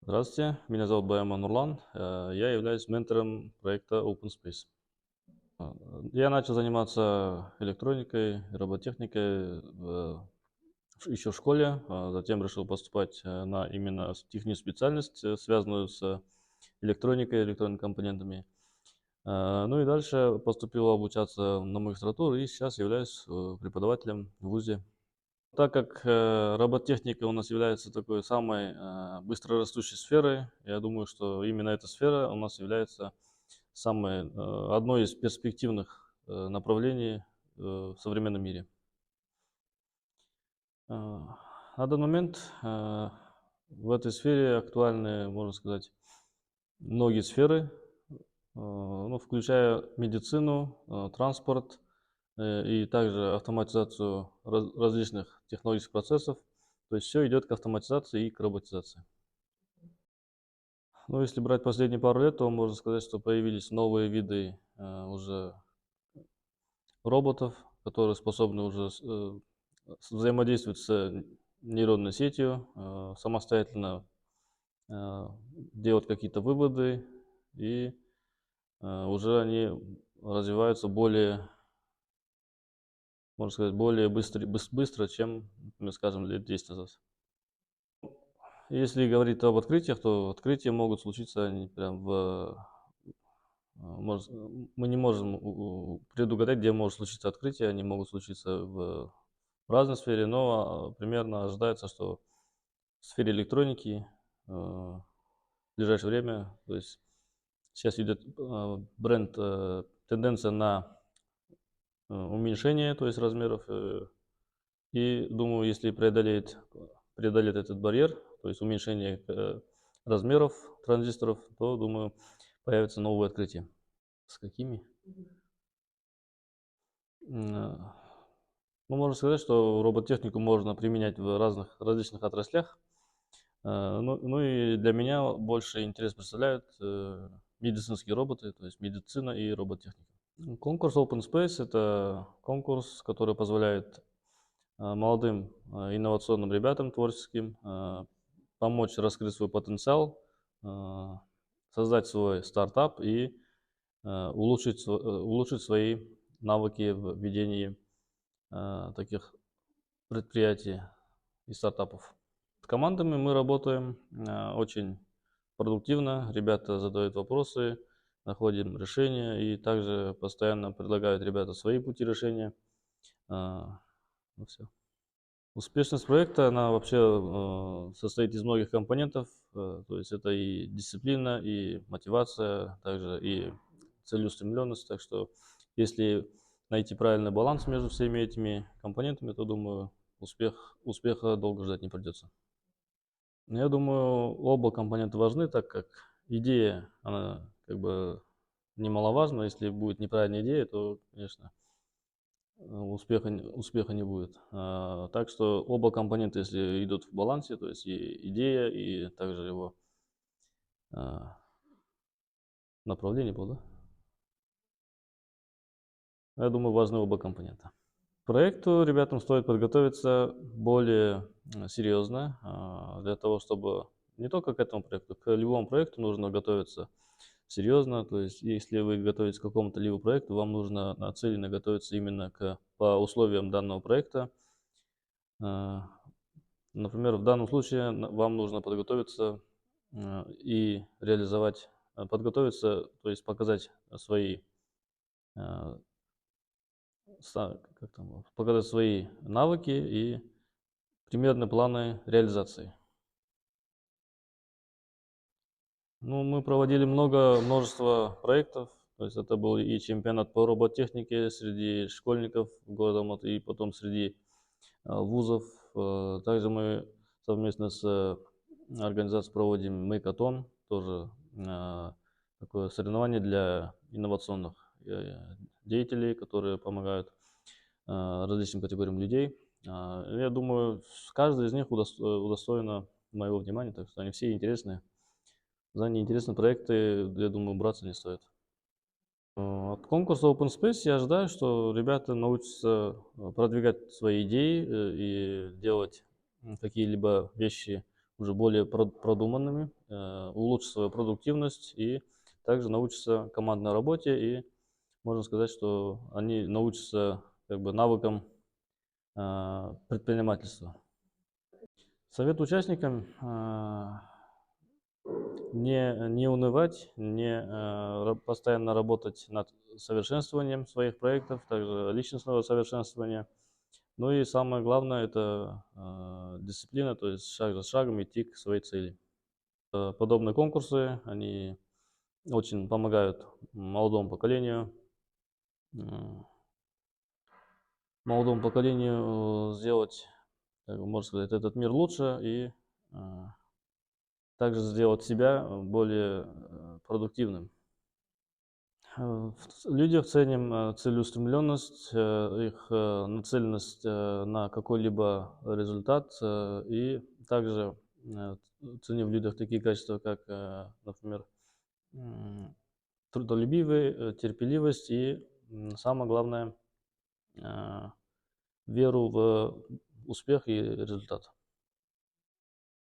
Здравствуйте, меня зовут Баяман Нурлан, я являюсь ментором проекта OpenSpace. А, Я начал заниматься электроникой, роботехникой еще в школе, затем решил поступать на именно техническую специальность, связанную с электроникой, электронными компонентами. Ну и дальше поступил обучаться на магистратуру и сейчас являюсь преподавателем в ВУЗе. Так как робототехника у нас является такой самой быстрорастущей сферой, я думаю, что именно эта сфера у нас является одной из перспективных направлений в современном мире. На данный момент в этой сфере актуальны, можно сказать, многие сферы, ну, включая медицину, транспорт, и также автоматизацию различных технологических процессов. То есть все идет к автоматизации и к роботизации. Ну, если брать последние пару лет, то можно сказать, что появились новые виды уже роботов, которые способны уже взаимодействовать с нейронной сетью, самостоятельно э, делать какие-то выводы, и уже они развиваются более, можно сказать, более быстро, чем, мы скажем, лет 10 назад. Если говорить об открытиях, то открытия могут случиться они прям мы не можем предугадать, где может случиться открытие, они могут случиться в разной сфере, но примерно ожидается, что в сфере электроники в ближайшее время, то есть сейчас идет тенденция на уменьшение, то есть размеров, и думаю, если преодолеет этот барьер, то есть уменьшение размеров транзисторов, то, думаю, появятся новые открытия. С какими? М, Ну, можно сказать, что робототехнику можно применять в различных отраслях. Ну и для меня больше интерес представляют медицинские роботы, то есть медицина и робототехника. Конкурс Open Space – это конкурс, который позволяет молодым инновационным ребятам творческим помочь раскрыть свой потенциал, создать свой стартап и улучшить свои навыки в ведении таких предприятий и стартапов. С командами мы работаем очень продуктивно, ребята задают вопросы, находим решения и также постоянно предлагают ребята свои пути решения. Ну, все. Успешность проекта, она вообще состоит из многих компонентов, то есть это и дисциплина, и мотивация, также и целеустремленность. Так что если найти правильный баланс между всеми этими компонентами, то, думаю, успеха долго ждать не придется. Я думаю, оба компонента важны, так как идея, она как бы немаловажна. Если будет неправильная идея, то, конечно, успеха не будет. Так что оба компонента, если идут в балансе, то есть и идея, и также его а, направление было, да? Я думаю, важны оба компонента. К проекту ребятам стоит подготовиться более серьезно, для того, чтобы не только к этому проекту, к любому проекту нужно готовиться серьезно. То есть, если вы готовитесь к какому-то либо проекту, вам нужно нацеленно готовиться именно по условиям данного проекта. А, Например, в данном случае вам нужно и подготовиться, то есть показать свои, а, показать свои навыки и примерные планы реализации. Ну, мы проводили множество проектов, то есть это был и чемпионат по робототехнике среди школьников города Алматы, и потом среди вузов. Также мы совместно с организацией проводим Мэйкатон, тоже такое соревнование для инновационных деятелей, которые помогают различным категориям людей. Я думаю, каждый из них удостоена моего внимания, так что они все интересные. За неинтересные проекты, я думаю, браться не стоит. От конкурса Open Space я ожидаю, что ребята научатся продвигать свои идеи и делать какие-либо вещи уже более продуманными, улучшить свою продуктивность и также научатся командной работе. И можно сказать, что они научатся как бы навыкам предпринимательства. Совет участникам не унывать, постоянно работать над совершенствованием своих проектов, также личностного совершенствования. Ну и самое главное это дисциплина, то есть шаг за шагом идти к своей цели. Подобные конкурсы, они очень помогают молодому поколению сделать, можно сказать, этот мир лучше и также сделать себя более продуктивным. В людях ценим целеустремленность, их нацеленность на какой-либо результат, и также ценим в людях такие качества, как, например, трудолюбивые, терпеливость и, самое главное, веру в успех и результат.